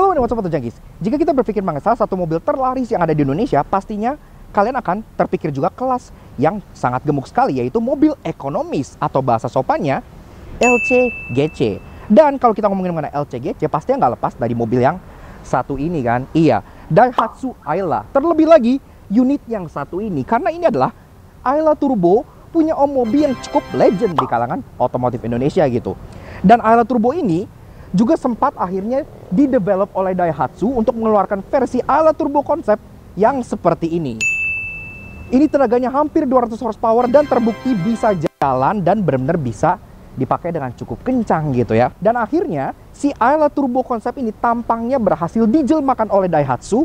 Halo, what's up, Junkies? Jika kita berpikir mengenai salah satu mobil terlaris yang ada di Indonesia, pastinya kalian akan terpikir juga kelas yang sangat gemuk sekali, yaitu mobil ekonomis atau bahasa sopannya LCGC. Dan kalau kita ngomongin mengenai LCGC, pastinya nggak lepas dari mobil yang satu ini kan? Iya, Daihatsu Ayla. Terlebih lagi unit yang satu ini, karena ini adalah Ayla Turbo, punya mobil yang cukup legend di kalangan otomotif Indonesia gitu. Dan Ayla Turbo ini juga sempat akhirnya didevelop oleh Daihatsu untuk mengeluarkan versi Ayla Turbo konsep yang seperti ini. Ini tenaganya hampir 200 horsepower dan terbukti bisa jalan dan benar-benar bisa dipakai dengan cukup kencang gitu ya. Dan akhirnya si Ayla Turbo konsep ini tampangnya berhasil dijelmakan oleh Daihatsu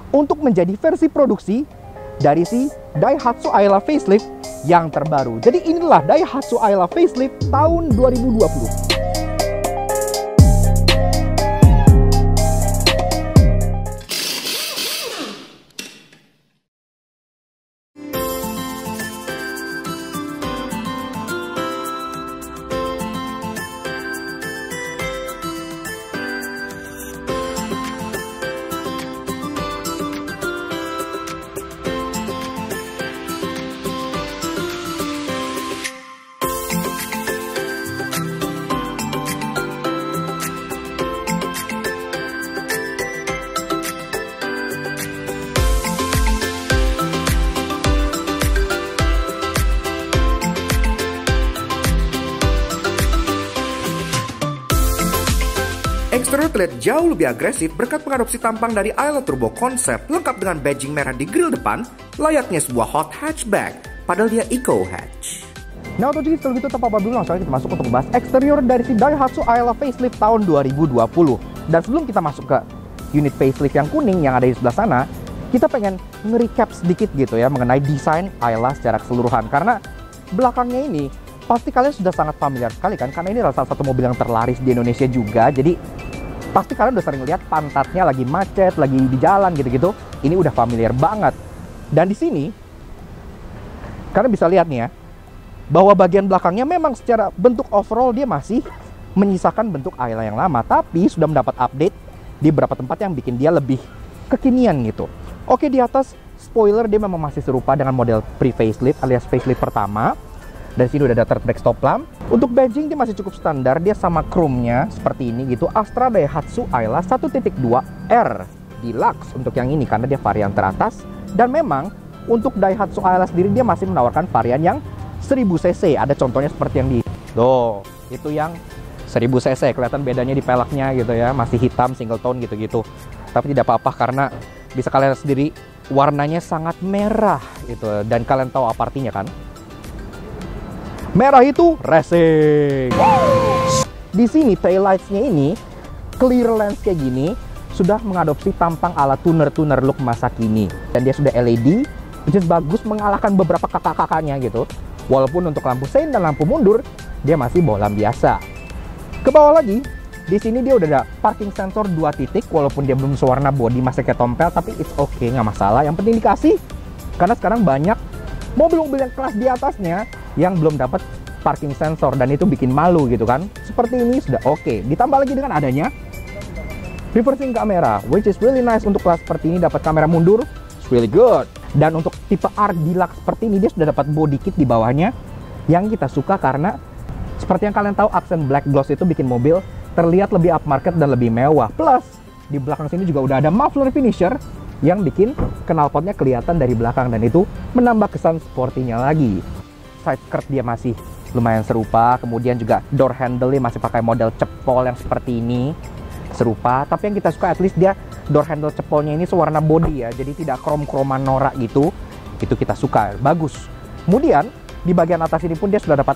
untuk menjadi versi produksi dari si Daihatsu Ayla facelift yang terbaru. Jadi inilah Daihatsu Ayla facelift tahun 2020. Eksterior terlihat jauh lebih agresif berkat mengadopsi tampang dari Ayla Turbo Concept lengkap dengan badging merah di grill depan, layaknya sebuah hot hatchback, padahal dia eco hatch. Nah, untuk jadi kalau gitu tanpa apa dulu, langsung aja kita masuk untuk membahas eksterior dari si Daihatsu Ayla facelift tahun 2020. Dan sebelum kita masuk ke unit facelift yang kuning yang ada di sebelah sana, kita pengen nge-recap sedikit gitu ya mengenai desain Ayla secara keseluruhan. Karena belakangnya ini pasti kalian sudah sangat familiar sekali kan, karena ini adalah salah satu mobil yang terlaris di Indonesia juga. Jadi pasti kalian udah sering lihat pantatnya lagi macet, lagi di jalan gitu-gitu. Ini udah familiar banget. Dan di sini kalian bisa lihat nih ya, bahwa bagian belakangnya memang secara bentuk overall dia masih menyisakan bentuk Ayla yang lama, tapi sudah mendapat update di beberapa tempat yang bikin dia lebih kekinian gitu. Oke, di atas spoiler dia memang masih serupa dengan model pre-facelift alias facelift pertama. Dari sini udah ada third brake stop lamp. Untuk badging dia masih cukup standar, dia sama chrome-nya seperti ini gitu. Astra Daihatsu Ayla 1.2R Deluxe untuk yang ini karena dia varian teratas. Dan memang untuk Daihatsu Ayla sendiri dia masih menawarkan varian yang 1000 cc. Ada contohnya seperti yang di tuh, itu yang 1000 cc. Kelihatan bedanya di peleknya gitu ya, masih hitam single tone gitu-gitu. Tapi tidak apa-apa karena bisa kalian lihat sendiri warnanya sangat merah gitu. Dan kalian tahu apa artinya kan? Merah itu racing. Di sini taillights-nya ini clear lens kayak gini sudah mengadopsi tampang ala tuner-tuner look masa kini. Dan dia sudah LED, which is bagus mengalahkan beberapa kakak-kakaknya gitu. Walaupun untuk lampu sein dan lampu mundur dia masih bohlam biasa. Ke bawah lagi, di sini dia udah ada parking sensor 2 titik, walaupun dia belum sewarna body masih kayak tompel, tapi it's okay, nggak masalah. Yang penting dikasih, karena sekarang banyak mobil-mobil yang kelas di atasnya yang belum dapat parking sensor dan itu bikin malu gitu kan. Seperti ini sudah oke. Ditambah lagi dengan adanya reversing kamera, which is really nice untuk kelas seperti ini, dapat kamera mundur, it's really good. Dan untuk tipe R Deluxe seperti ini dia sudah dapat body kit di bawahnya yang kita suka karena seperti yang kalian tahu aksen black gloss itu bikin mobil terlihat lebih upmarket dan lebih mewah. Plus di belakang sini juga udah ada muffler finisher yang bikin knalpotnya kelihatan dari belakang dan itu menambah kesan sportinya lagi. Side skirt dia masih lumayan serupa, kemudian juga door handle-nya masih pakai model cepol yang seperti ini, serupa. Tapi yang kita suka at least dia door handle cepolnya ini sewarna body ya, jadi tidak krom-kroman norak gitu. Itu kita suka, bagus. Kemudian di bagian atas ini pun dia sudah dapat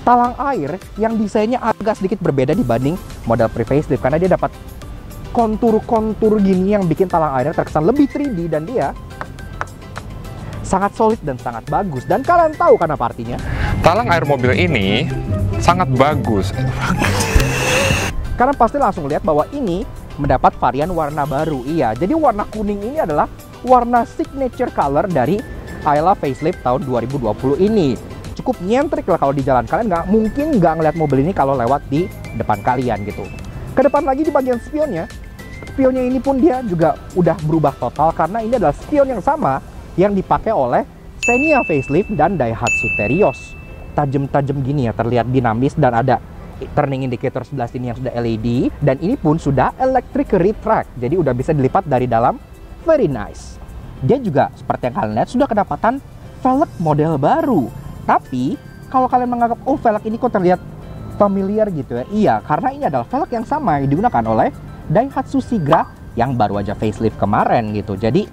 talang air yang desainnya agak sedikit berbeda dibanding model pre-facelift karena dia dapat kontur-kontur gini yang bikin talang airnya terkesan lebih 3D dan dia sangat solid dan sangat bagus. Dan kalian tahu kan apa artinya? Talang air mobil ini sangat bagus. Karena pasti langsung lihat bahwa ini mendapat varian warna baru. Iya, jadi warna kuning ini adalah warna signature color dari Ayla facelift tahun 2020 ini. Cukup nyentrik lah kalau di jalan. Kalian nggak mungkin nggak ngeliat mobil ini kalau lewat di depan kalian gitu. Ke depan lagi di bagian spionnya, Spionnya ini pun dia juga udah berubah total karena ini adalah spion yang sama yang dipakai oleh Xenia facelift dan Daihatsu Terios. Tajam-tajam gini ya, terlihat dinamis dan ada turning indicator sebelah sini yang sudah LED, dan ini pun sudah electric retract, jadi udah bisa dilipat dari dalam. Very nice. Dia juga seperti yang kalian lihat sudah kedapatan velg model baru. Tapi kalau kalian menganggap oh velg ini kok terlihat familiar gitu ya, iya, karena ini adalah velg yang sama yang digunakan oleh Daihatsu Sigra yang baru aja facelift kemarin gitu. Jadi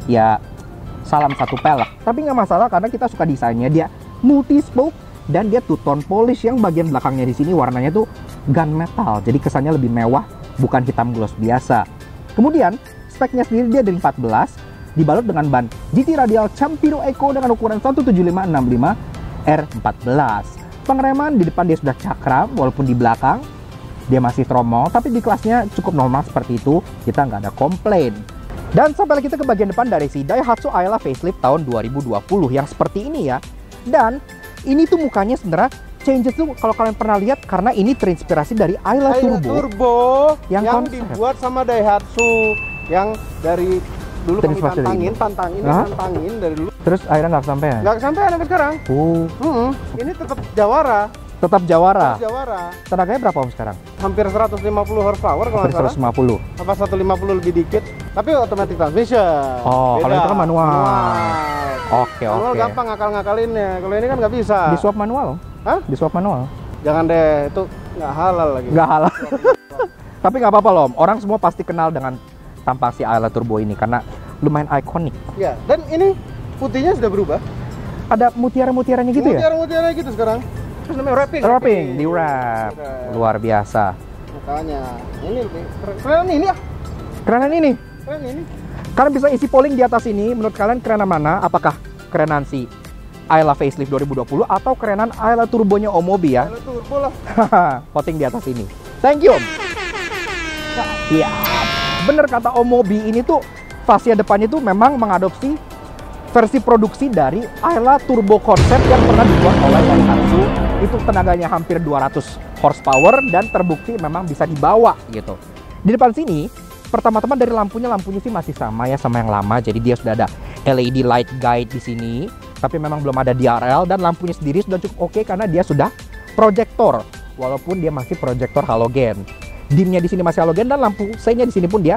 ya salam satu pelek. Tapi nggak masalah karena kita suka desainnya, dia multi spoke dan dia two tone polish yang bagian belakangnya di sini warnanya tuh gunmetal. Jadi kesannya lebih mewah, bukan hitam gloss biasa. Kemudian speknya sendiri dia dari 14 dibalut dengan ban GT Radial Campiro Eco dengan ukuran 175/65 R14. Pengereman di depan dia sudah cakram, walaupun di belakang dia masih tromol, tapi di kelasnya cukup normal seperti itu, kita nggak ada komplain. Dan sampai kita ke bagian depan dari si Daihatsu Ayla facelift tahun 2020 yang seperti ini ya. Dan ini tuh mukanya sebenarnya changes tuh kalau kalian pernah lihat, karena ini terinspirasi dari Ayla Turbo yang dibuat sama Daihatsu, yang dari dulu kami pantangin dari dulu. Terus akhirnya nggak kesampean? Nggak kesampean sampai sekarang. Ini tetap Jawara. Tetap Jawara. Jawara. Tenaganya berapa om sekarang? Hampir 150 horsepower kalau nggak salah. 150. Apa 150 lebih dikit. Tapi automatic transmission. Oh, kalau itu kan manual. Oke. Manual gampang ngakal-ngakalinnya. Kalau ini kan nggak bisa. Di swap manual? Hah? Di swap manual? Jangan deh, itu nggak halal lagi. Nggak halal. Tapi nggak apa-apa loh, orang semua pasti kenal dengan tampang si Ayla Turbo ini karena lumayan ikonik. Ya, dan ini putihnya sudah berubah. Ada mutiara-mutiaranya gitu ya? Mutiara-mutiara gitu sekarang. Terus namanya wrapping. Di wrap. Luar biasa. Makanya, ini lebih keren ini ya. Kerenan ini. Keren ini. Kalian bisa isi polling di atas ini, menurut kalian kerenan mana? Apakah kerenan si Ayla facelift 2020 atau kerenan Ayla Turbonya Omobi ya? Ayla Turbo lah. Voting di atas ini. Thank you Om. Iya. Bener kata Omobi, ini tuh fascia depannya tuh memang mengadopsi versi produksi dari Ayla Turbo Concept yang pernah dibuat oleh Daihatsu. Itu tenaganya hampir 200 horsepower dan terbukti memang bisa dibawa gitu. Di depan sini, pertama-tama dari lampunya sih masih sama ya sama yang lama. Jadi dia sudah ada LED light guide di sini, tapi memang belum ada DRL, dan lampunya sendiri sudah cukup oke karena dia sudah proyektor, walaupun dia masih proyektor halogen. Dimnya di sini masih halogen dan lampu C-nya di sini pun dia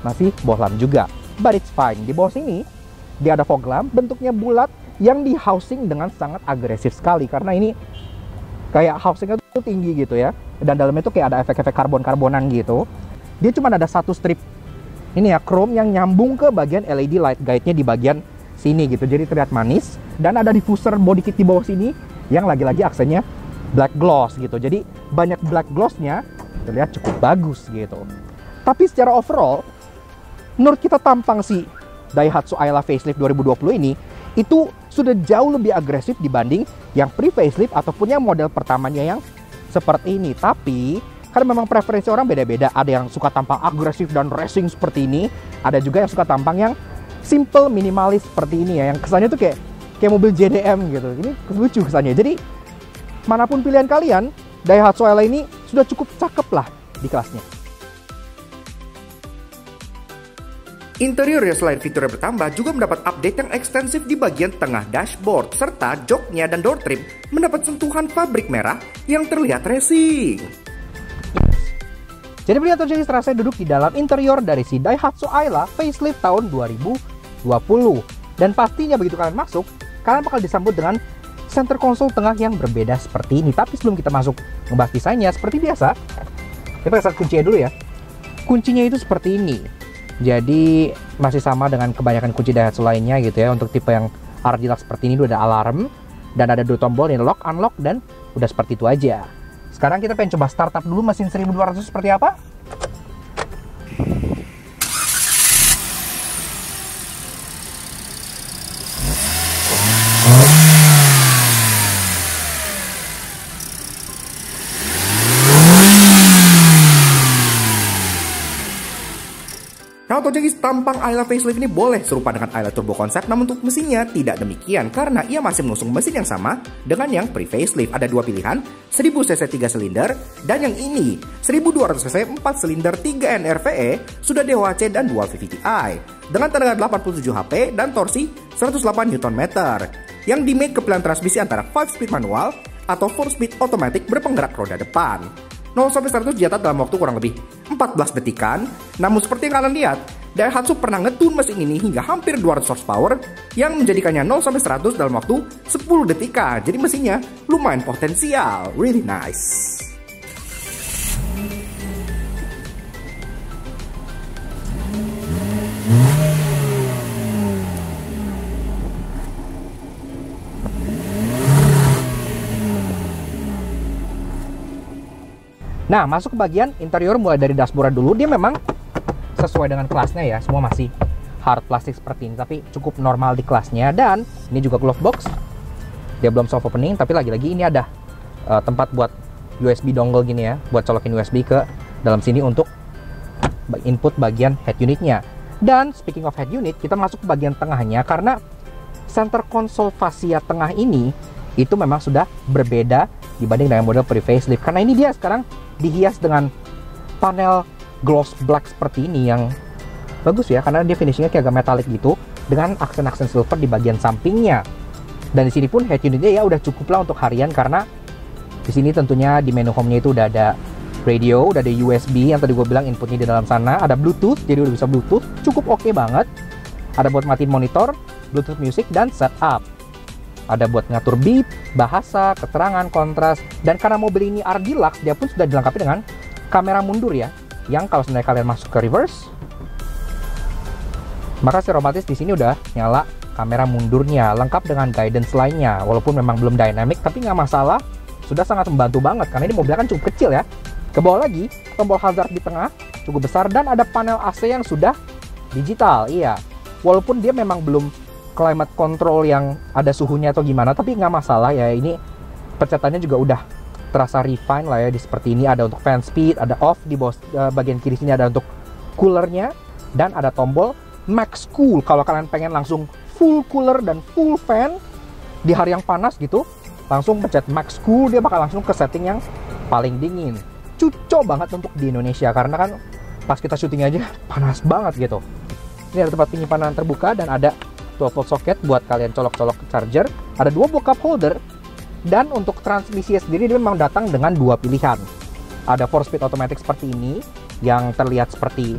masih bohlam juga. But it's fine. Di bawah sini dia ada fog lamp bentuknya bulat yang di housing dengan sangat agresif sekali karena ini kayak housingnya tuh tinggi gitu ya. Dan dalamnya tuh kayak ada efek-efek karbon-karbonan gitu. Dia cuma ada satu strip ini ya chrome yang nyambung ke bagian LED light guide-nya di bagian sini gitu. Jadi terlihat manis, dan ada diffuser body kit di bawah sini yang lagi-lagi aksennya black gloss gitu. Jadi banyak black gloss-nya, terlihat cukup bagus gitu. Tapi secara overall, menurut kita tampang si Daihatsu Ayla facelift 2020 ini itu sudah jauh lebih agresif dibanding yang pre-facelift ataupun yang model pertamanya yang seperti ini. Tapi karena memang preferensi orang beda-beda, ada yang suka tampang agresif dan racing seperti ini, ada juga yang suka tampang yang simple minimalis seperti ini ya, yang kesannya tuh kayak mobil JDM gitu. Ini lucu kesannya. Jadi manapun pilihan kalian, Daihatsu Ayla ini sudah cukup cakep lah di kelasnya. Interiornya selain fiturnya bertambah, juga mendapat update yang ekstensif di bagian tengah dashboard, serta joknya dan door trim mendapat sentuhan fabrik merah yang terlihat racing. Jadi beliau terjadi setelah saya duduk di dalam interior dari si Daihatsu Ayla facelift tahun 2020. Dan pastinya begitu kalian masuk, kalian bakal disambut dengan center console tengah yang berbeda seperti ini. Tapi sebelum kita masuk ngebahas desainnya, seperti biasa, kita kasih kuncinya dulu ya. Kuncinya itu seperti ini. Jadi masih sama dengan kebanyakan kunci Daihatsu lainnya gitu ya. Untuk tipe yang RG Deluxe seperti ini udah ada alarm dan ada dua tombol ini lock, unlock, dan udah seperti itu aja. Sekarang kita pengen coba startup dulu mesin 1200 seperti apa. Nah, untuk Tonjongis, tampang Ayla facelift ini boleh serupa dengan Ayla Turbo Concept, namun untuk mesinnya tidak demikian karena ia masih mengusung mesin yang sama dengan yang pre-facelift. Ada dua pilihan, 1000cc 3 silinder dan yang ini 1200cc 4 silinder 3 NRVE, sudah DOHC dan dual VVT-i dengan tenaga 87 HP dan torsi 108 Nm yang dimake ke pilihan transmisi antara 5-speed manual atau 4-speed otomatis berpenggerak roda depan. 0-100 dicatat dalam waktu kurang lebih 14 detikan. Namun seperti yang kalian lihat, Daihatsu pernah ngetune mesin ini hingga hampir 200 horsepower yang menjadikannya 0-100 dalam waktu 10 detikan. Jadi mesinnya lumayan potensial, really nice. Nah, masuk ke bagian interior mulai dari dashboard dulu. Dia memang sesuai dengan kelasnya ya, semua masih hard plastik seperti ini, tapi cukup normal di kelasnya. Dan ini juga glove box. Dia belum soft opening, tapi lagi-lagi ini ada tempat buat USB dongle gini ya, buat colokin USB ke dalam sini untuk input bagian head unitnya. Dan speaking of head unit, kita masuk ke bagian tengahnya karena center console fascia tengah ini itu memang sudah berbeda dibanding dengan model pre-facelift, karena ini dia sekarang dihias dengan panel gloss black seperti ini yang bagus ya, karena dia finishingnya kayak agak metalik gitu dengan aksen-aksen silver di bagian sampingnya. Dan di sini pun head unitnya ya udah cukup lah untuk harian, karena di sini tentunya di menu home-nya itu udah ada radio, udah ada USB yang tadi gue bilang inputnya di dalam sana, ada Bluetooth, jadi udah bisa Bluetooth, cukup oke banget. Ada buat matiin monitor, Bluetooth music, dan setup. Ada buat ngatur beat, bahasa, keterangan, kontras, dan karena mobil ini R Deluxe, dia pun sudah dilengkapi dengan kamera mundur ya, yang kalau sebenarnya kalian masuk ke reverse, maka secara otomatis di sini udah nyala kamera mundurnya, lengkap dengan guidance lainnya. Walaupun memang belum dynamic, tapi nggak masalah, sudah sangat membantu banget karena ini mobilnya kan cukup kecil ya. Ke bawah lagi, tombol hazard di tengah cukup besar dan ada panel AC yang sudah digital, iya. Walaupun dia memang belum climate control yang ada suhunya atau gimana, tapi nggak masalah ya. Ini pencetannya juga udah terasa refine lah ya. Di seperti ini ada untuk fan speed, ada off di bawah bagian kiri sini ada untuk coolernya, dan ada tombol max cool kalau kalian pengen langsung full cooler dan full fan di hari yang panas gitu, langsung pencet max cool, dia bakal langsung ke setting yang paling dingin. Cocok banget untuk di Indonesia karena kan pas kita syuting aja panas banget gitu. Ini ada tempat penyimpanan terbuka dan ada 12 volt socket buat kalian colok-colok charger. Ada 2 buah cup holder. Dan untuk transmisi sendiri dia memang datang dengan 2 pilihan. Ada 4-speed automatic seperti ini yang terlihat seperti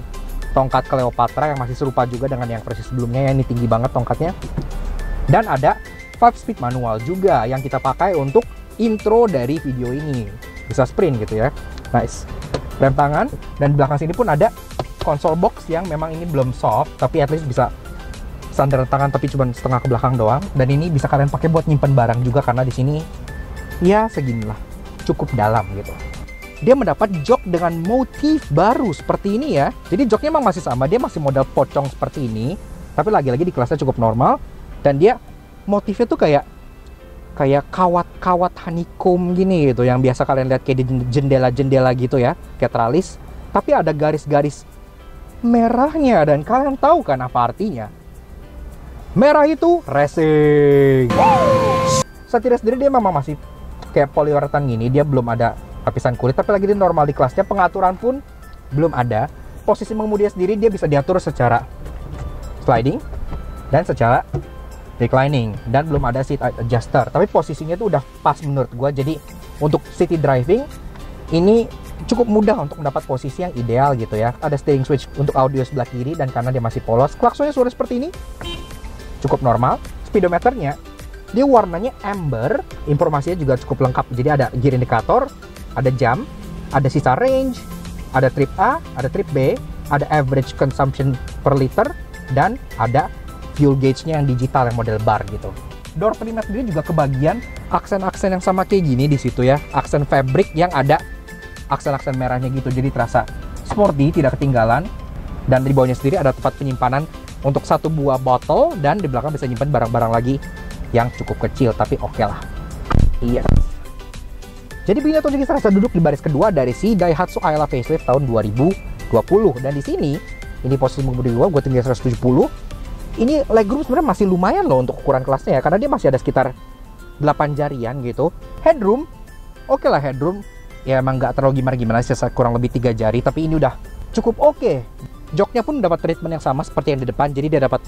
tongkat Cleopatra yang masih serupa juga dengan yang versi sebelumnya ya. Ini tinggi banget tongkatnya. Dan ada 5-speed manual juga yang kita pakai untuk intro dari video ini. Bisa sprint gitu ya. Nice. Rem tangan, dan di belakang sini pun ada console box yang memang ini belum soft, tapi at least bisa sandaran tangan tapi cuma setengah ke belakang doang. Dan ini bisa kalian pakai buat nyimpen barang juga karena di sini ya seginilah, cukup dalam gitu. Dia mendapat jok dengan motif baru seperti ini ya. Jadi joknya memang masih sama, dia masih model pocong seperti ini, tapi lagi-lagi di kelasnya cukup normal. Dan dia motifnya tuh kayak kawat-kawat honeycomb gini gitu, yang biasa kalian lihat kayak di jendela-jendela gitu ya, kayak teralis. Tapi ada garis-garis merahnya, dan kalian tahu kan apa artinya? Merah itu racing. Setirnya sendiri dia memang masih kayak poliuretan gini, dia belum ada lapisan kulit, tapi lagi di normal di kelasnya. Pengaturan pun belum ada. Posisi mengemudi sendiri dia bisa diatur secara sliding dan secara reclining, dan belum ada seat adjuster. Tapi posisinya tuh udah pas menurut gua. Jadi untuk city driving ini cukup mudah untuk mendapat posisi yang ideal gitu ya. Ada steering switch untuk audio sebelah kiri, dan karena dia masih polos, klaksonnya suara seperti ini cukup normal. Speedometernya dia warnanya amber, informasinya juga cukup lengkap. Jadi ada gear indicator, ada jam, ada sisa range, ada trip A, ada trip B, ada average consumption per liter, dan ada fuel gauge-nya yang digital yang model bar gitu. Door trimnya sendiri juga kebagian aksen-aksen yang sama kayak gini di situ ya, aksen fabric yang ada aksen-aksen merahnya gitu, jadi terasa sporty, tidak ketinggalan. Dan di bawahnya sendiri ada tempat penyimpanan untuk 1 buah botol, dan di belakang bisa nyimpan barang-barang lagi yang cukup kecil, tapi oke lah. Iya. Jadi begini Tonjongis rasa duduk di baris kedua dari si Daihatsu Ayla facelift tahun 2020. Dan di sini Ini posisi mengemudi gue tinggi 170. Ini legroom sebenarnya masih lumayan loh untuk ukuran kelasnya ya, karena dia masih ada sekitar 8 jarian gitu. Headroom, oke lah headroom. Ya emang nggak terlalu gimana-gimana sih, kurang lebih 3 jari, tapi ini udah cukup oke. Joknya pun dapat treatment yang sama seperti yang di depan, jadi dia dapat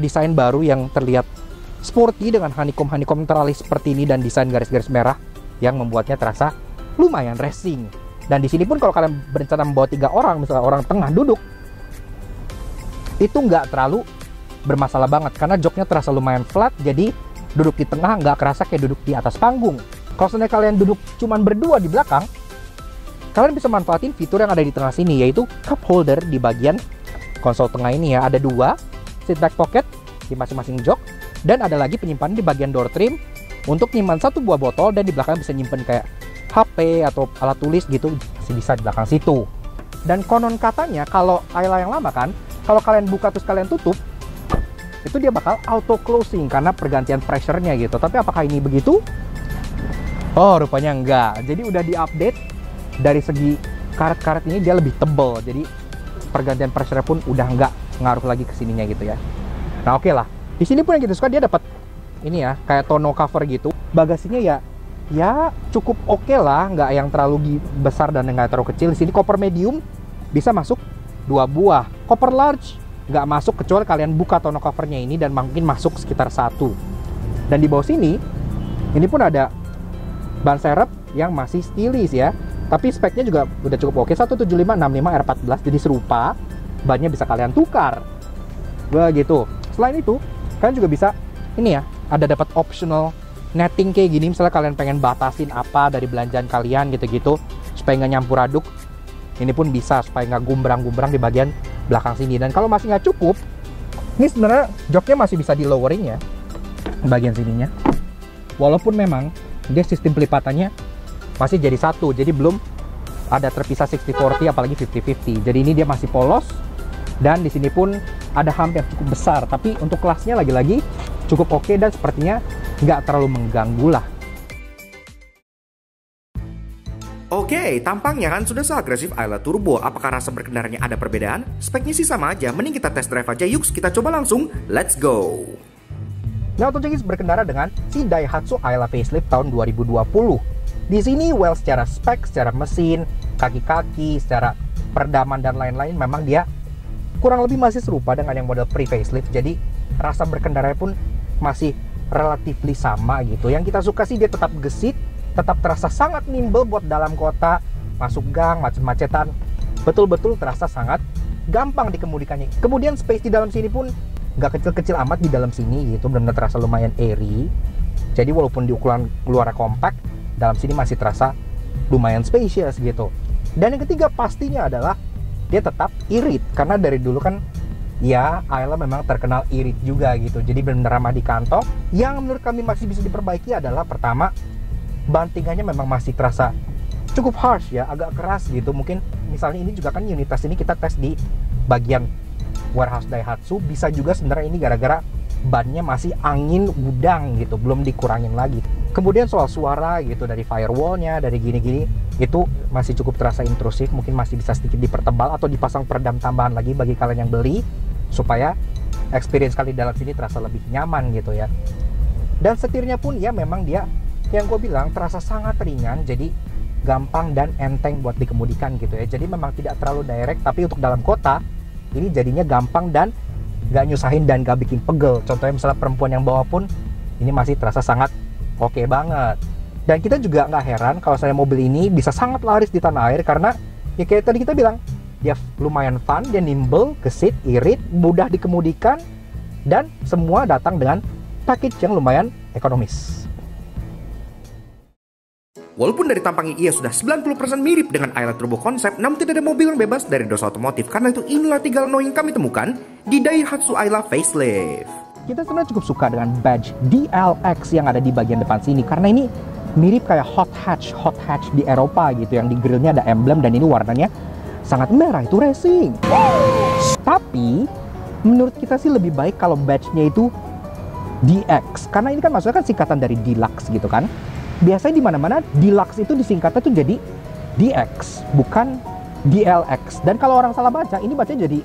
desain baru yang terlihat sporty dengan honeycomb teralis seperti ini dan desain garis-garis merah yang membuatnya terasa lumayan racing. Dan di sini pun kalau kalian berencana membawa 3 orang, misalnya orang tengah duduk, itu nggak terlalu bermasalah banget karena joknya terasa lumayan flat, jadi duduk di tengah nggak kerasa kayak duduk di atas panggung. Kalau seandainya kalian duduk cuman berdua di belakang, kalian bisa manfaatin fitur yang ada di tengah sini, yaitu cup holder di bagian konsol tengah ini ya. Ada 2 seat back pocket di masing-masing jok, dan ada lagi penyimpanan di bagian door trim untuk nyimpan 1 buah botol, dan di belakang bisa nyimpen kayak HP atau alat tulis gitu, masih bisa di belakang situ. Dan konon katanya kalau Ayla yang lama kan, kalau kalian buka terus kalian tutup, itu dia bakal auto closing karena pergantian pressure-nya gitu. Tapi apakah ini begitu? Oh, rupanya enggak. Jadi udah di-update dari segi karet-karet ini, dia lebih tebal. Jadi pergantian pressure pun udah enggak ngaruh lagi ke sininya gitu ya. Nah, oke lah. Di sini pun yang kita suka, dia dapat ini ya, kayak tonneau cover gitu. Bagasinya ya cukup oke lah, nggak yang terlalu besar dan nggak terlalu kecil. Di sini koper medium bisa masuk 2 buah. Koper large nggak masuk kecuali kalian buka tonneau covernya ini, dan mungkin masuk sekitar 1. Dan di bawah sini, ini pun ada ban serep yang masih stylish ya. Tapi speknya juga udah cukup oke, 175/65 R14, jadi serupa. Bannya bisa kalian tukar. Begitu. Selain itu, kalian juga bisa ini ya, ada dapat optional netting kayak gini. Misalnya kalian pengen batasin apa dari belanjaan kalian gitu-gitu supaya nggak nyampur aduk, ini pun bisa supaya nggak gumbrang-gumbrang di bagian belakang sini. Dan kalau masih nggak cukup, ini sebenarnya joknya masih bisa di lowering ya bagian sininya. Walaupun memang dia sistem pelipatannya masih jadi 1, jadi belum ada terpisah 60/40 apalagi 50/50. Jadi ini dia masih polos, dan di sini pun ada hump yang cukup besar, tapi untuk kelasnya lagi-lagi cukup oke dan sepertinya nggak terlalu mengganggu lah. Oke, tampangnya kan sudah seagresif Ayla Turbo. Apakah rasa berkendaranya ada perbedaan? Speknya sih sama aja, mending kita test drive aja yuk. Kita coba langsung, let's go. Nah, Auto Jengis berkendara dengan si Daihatsu Ayla facelift tahun 2020. Di sini well secara spek, secara mesin, kaki-kaki, secara peredaman dan lain-lain, memang dia kurang lebih masih serupa dengan yang model pre-facelift. Jadi rasa berkendaranya pun masih relatively sama gitu. Yang kita suka sih dia tetap gesit, tetap terasa sangat nimble buat dalam kota, masuk gang, macet-macetan. Betul-betul terasa sangat gampang dikemudikannya. Kemudian space di dalam sini pun nggak kecil-kecil amat di dalam sini gitu, benar-benar terasa lumayan airy. Jadi walaupun di ukuran luar compact, dalam sini masih terasa lumayan spacious gitu. Dan yang ketiga pastinya adalah dia tetap irit, karena dari dulu kan ya Ayla memang terkenal irit juga gitu. Jadi benar-benar ramah di kantong. Yang menurut kami masih bisa diperbaiki adalah pertama, bantingannya memang masih terasa cukup harsh ya, agak keras gitu. Mungkin misalnya ini juga kan unitas ini kita tes di bagian warehouse Daihatsu, bisa juga sebenarnya ini gara-gara bannya masih angin gudang gitu, belum dikurangin lagi. Kemudian soal suara gitu dari firewallnya, dari gini-gini, itu masih cukup terasa intrusif. Mungkin masih bisa sedikit dipertebal atau dipasang peredam tambahan lagi bagi kalian yang beli, supaya experience kalian dalam sini terasa lebih nyaman gitu ya. Dan setirnya pun ya memang dia, yang gue bilang, terasa sangat ringan, jadi gampang dan enteng buat dikemudikan gitu ya. Jadi memang tidak terlalu direct, tapi untuk dalam kota ini jadinya gampang dan gak nyusahin dan gak bikin pegel. Contohnya misalnya perempuan yang bawa pun ini masih terasa sangat oke banget. Dan kita juga nggak heran kalau saya mobil ini bisa sangat laris di tanah air, karena ya kayak tadi kita bilang, dia lumayan fun, dia nimble, gesit, irit, mudah dikemudikan, dan semua datang dengan package yang lumayan ekonomis. Walaupun dari tampangnya ia sudah 90% mirip dengan Ayla Turbo konsep, namun tidak ada mobil yang bebas dari dosa otomotif. Karena itu inilah 3 hal yang kami temukan di Daihatsu Ayla facelift. Kita sebenarnya cukup suka dengan badge DLX yang ada di bagian depan sini, karena ini mirip kayak hot hatch di Eropa gitu, yang di grillnya ada emblem, dan ini warnanya sangat merah, itu racing. Tapi menurut kita sih lebih baik kalau badge-nya itu DX, karena ini kan maksudnya kan singkatan dari Deluxe gitu kan. Biasanya di mana-mana Deluxe itu disingkatnya tuh jadi DX, bukan DLX. Dan kalau orang salah baca, ini bacanya jadi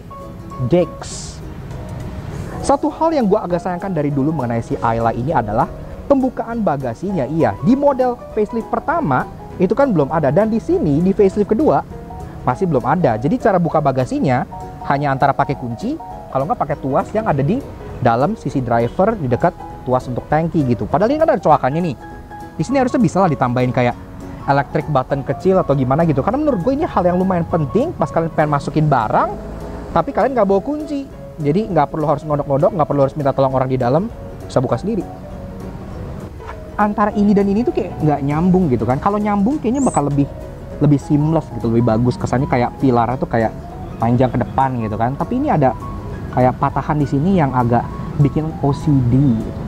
DX. Satu hal yang gue agak sayangkan dari dulu mengenai si Ayla ini adalah pembukaan bagasinya. Iya, di model facelift pertama itu kan belum ada, dan di sini di facelift kedua masih belum ada. Jadi cara buka bagasinya hanya antara pakai kunci, kalau nggak pakai tuas yang ada di dalam sisi driver di dekat tuas untuk tangki gitu. Padahal ini kan ada colokannya nih. Di sini harusnya bisa lah ditambahin kayak electric button kecil atau gimana gitu. Karena menurut gue ini hal yang lumayan penting pas kalian pengen masukin barang, tapi kalian nggak bawa kunci. Jadi nggak perlu harus ngodok-ngodok, nggak perlu harus minta tolong orang di dalam, bisa buka sendiri. Antara ini dan ini tuh kayak nggak nyambung gitu kan. Kalau nyambung kayaknya bakal lebih seamless gitu, lebih bagus. Kesannya kayak pilarnya tuh kayak panjang ke depan gitu kan. Tapi ini ada kayak patahan di sini yang agak bikin OCD gitu.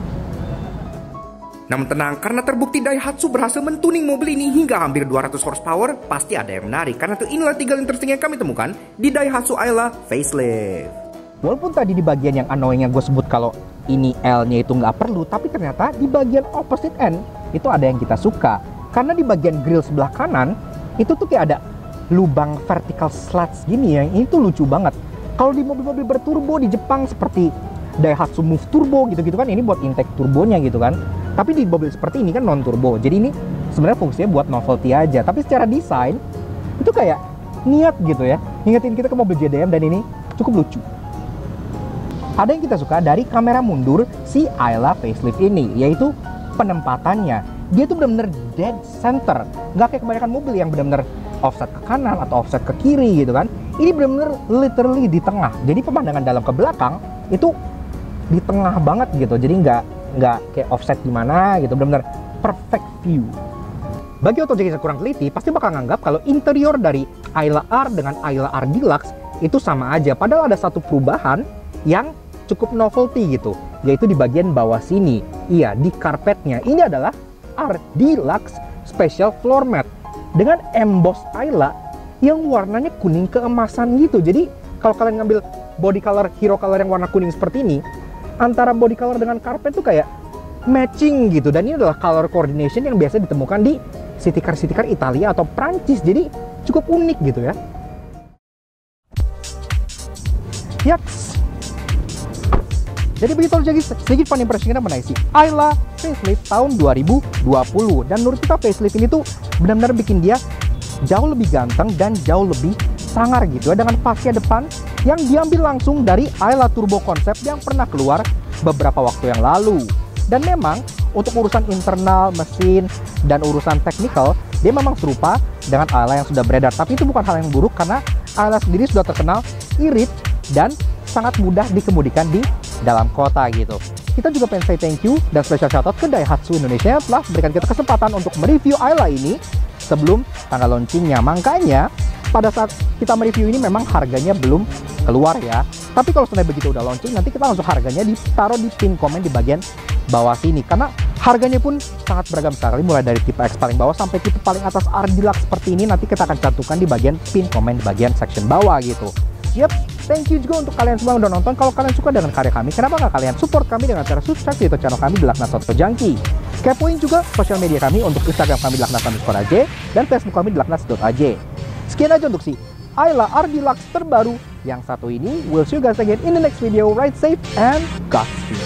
Namun tenang, karena terbukti Daihatsu berhasil mentuning mobil ini hingga hampir 200 horsepower, pasti ada yang menarik. Karena itu inilah 3 interesting yang kami temukan di Daihatsu Ayla facelift. Walaupun tadi di bagian yang annoying yang gue sebut kalau ini L-nya itu nggak perlu, tapi ternyata di bagian opposite end itu ada yang kita suka. Karena di bagian grill sebelah kanan itu tuh kayak ada lubang vertical slats gini ya. Ini tuh lucu banget. Kalau di mobil-mobil berturbo di Jepang seperti Daihatsu Move Turbo gitu-gitu kan, ini buat intake turbonya gitu kan. Tapi di mobil seperti ini kan non turbo. Jadi ini sebenarnya fungsinya buat novelty aja. Tapi secara desain itu kayak niat gitu ya. Ngingetin kita ke mobil JDM, dan ini cukup lucu. Ada yang kita suka dari kamera mundur si Ayla facelift ini, yaitu penempatannya. Dia tuh benar-benar dead center. Nggak kayak kebanyakan mobil yang benar-benar offset ke kanan atau offset ke kiri gitu kan. Ini benar-benar literally di tengah. Jadi pemandangan dalam ke belakang itu di tengah banget gitu. Jadi nggak kayak offset gimana gitu, benar-benar perfect view. Bagi otojoki yang kurang teliti pasti bakal nganggap kalau interior dari Ayla R dengan Ayla R Deluxe itu sama aja. Padahal ada satu perubahan yang cukup novelty gitu, yaitu di bagian bawah sini. Iya, di karpetnya. Ini adalah R Deluxe Special Floor Mat dengan emboss Ayla yang warnanya kuning keemasan gitu. Jadi kalau kalian ngambil body color hero color yang warna kuning seperti ini, antara body color dengan karpet tuh kayak matching gitu. Dan ini adalah color coordination yang biasa ditemukan di city car Italia atau Prancis. Jadi cukup unik gitu ya. Yaks. Jadi begitu aja guys, sedikit fun impression kita mengenai si Ayla facelift tahun 2020. Dan menurut kita facelift ini tuh benar-benar bikin dia jauh lebih ganteng dan jauh lebih sangar gitu ya, dengan fascia depan yang diambil langsung dari Ayla Turbo Concept yang pernah keluar beberapa waktu yang lalu. Dan memang untuk urusan internal, mesin, dan urusan teknikal, dia memang serupa dengan Ayla yang sudah beredar. Tapi itu bukan hal yang buruk, karena Ayla sendiri sudah terkenal irit dan sangat mudah dikemudikan di dalam kota gitu. Kita juga pengen say thank you dan special shoutout ke Daihatsu Indonesia yang telah memberikan kita kesempatan untuk mereview Ayla ini sebelum tanggal launchingnya. Makanya pada saat kita mereview ini memang harganya belum keluar ya. Tapi kalau sudah begitu udah launching, nanti kita langsung harganya ditaruh di pin komen di bagian bawah sini. Karena harganya pun sangat beragam sekali, mulai dari tipe X paling bawah sampai tipe paling atas R Deluxe seperti ini. Nanti kita akan cantumkan di bagian pin komen di bagian section bawah gitu. Yep, thank you juga untuk kalian semua yang udah nonton. Kalau kalian suka dengan karya kami, kenapa nggak kalian support kami dengan cara subscribe di YouTube channel kami di Laknat Auto Junkie. Kepoin juga sosial media kami untuk Instagram kami di Laknat_aj dan Facebook kami di Laknat.aj. Sekian aja untuk si Ayla R Deluxe terbaru yang satu ini. We'll see you guys again in the next video. Ride safe and Godspeed.